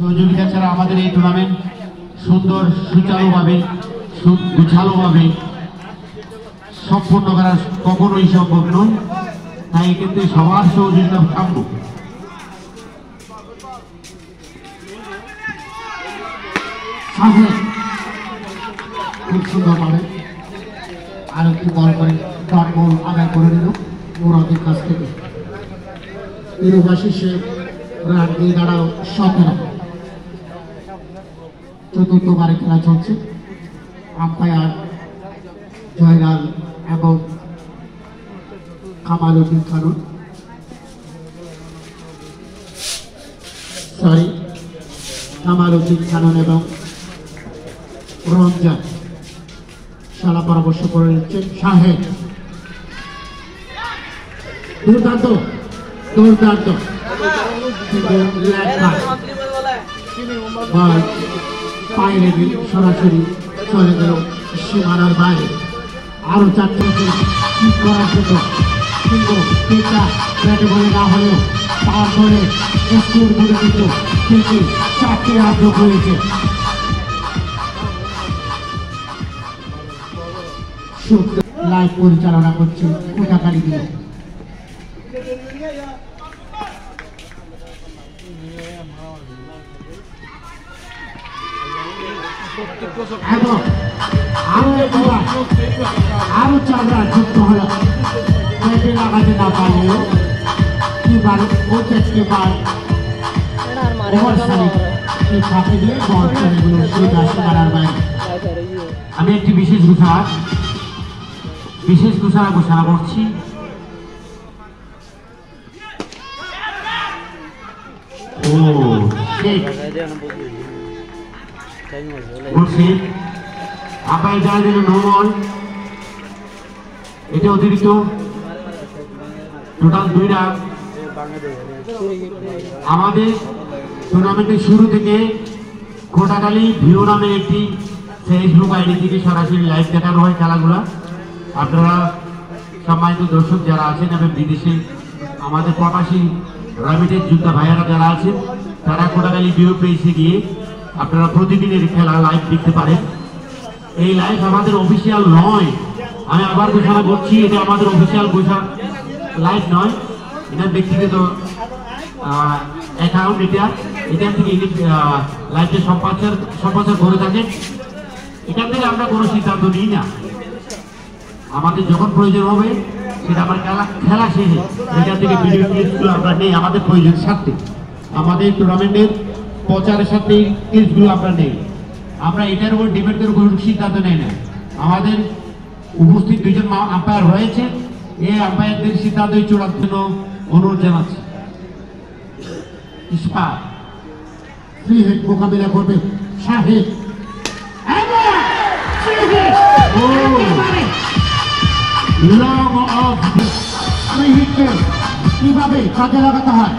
সহযোগিতা ছাড়া আমাদের এই টুর্নামেন্ট সুন্দর সুচারুভাবে গুছালোভাবে সম্পূর্ণ করা কখনোই সম্ভব নয়। তাই কিন্তু সবার সহযোগিতা কাম্য। খুব সুন্দর ভাবে আর একটু বল করে ডট বল আদায় করে নিল মুরাদের কাছ থেকে। শেষে রান দিয়ে দাঁড়াও 17। চতুর্থবারে খেলা চলছে। আম্পায়ার জয়লাল এবং কামালউদ্দিন খানুন, কামালউদ্দিন খানুন এবং রমজান খেলা পরামর্শ করে নিচ্ছেন। শাহেদ দুর্দান্ত দুর্দান্ত পায়ে লেগে সরাসরি চলে গেল সীমানার বাইরে। আরো 4টি করার জন্য কিন্তু ব্যাটে বলে না হলেও তারপরে স্কোর বলে দিত, কিন্তু 4টি রান যোগ হয়েছে। লাইভ পরিচালনা করছে কোটাকালী দিয়ে। এবং আরো 4 রান যুক্ত হল। লাগাতে না পারলেও দুবার ও 4টি বার ফাঁকে দিয়ে বল চলে গেল সীমানার বাইরে। আমি একটি বিশেষ ঘোষণা করছি। আপায় যা দিল নো বল, এটা অতিরিক্ত টোটাল 2 রান। আমাদের টুর্নামেন্টের শুরু থেকে কোটাকালী ভিউ নামের একটি ফেসবুক আইডি থেকে সরাসরি লাইভ দেখানো হয় খেলাগুলা। আপনারা সম্মানিত দর্শক যারা আছেন এবং বিদেশে আমাদের প্রবাসী রামিটের যোদ্ধা ভাইয়ারা যারা আছেন, তারা কোটাকালী ভিউ পেজে গিয়ে আপনারা প্রতিদিনের খেলা লাইভ দেখতে পারেন। এই লাইভ আমাদের অফিসিয়াল নয়, আমি আবার ঘোষণা করছি, এটা আমাদের অফিসিয়াল লাইভ নয়, এটা ব্যক্তিগত অ্যাকাউন্ট। এটা থেকে লাইভে সম্প্রচার করে থাকেন। এখান থেকে আমরা কোনো সিদ্ধান্ত নিই না। আমাদের যখন প্রয়োজন হবে সেটা আমার খেলা শেষে এখান থেকে ভিডিও ক্লিপগুলো আমরা নেই আমাদের প্রয়োজন স্বার্থে। আমাদের টুর্নামেন্টের প্রচারের সাথে ক্লিপগুলো আমরা নেই। আমরা এটার উপর ডিপেন্ড করে কোনো সিদ্ধান্ত নেই না। আমাদের উপস্থিত 2 জন আম্পায়ার রয়েছে, এই আম্পায়ারদের সিদ্ধান্ত চূড়ান্ত জন্য অনুরোধ জানাচ্ছি। ফ্রি হিট মোকাবিলা করবে শাহেদ। কিভাবে কাজে লাগাতে হয়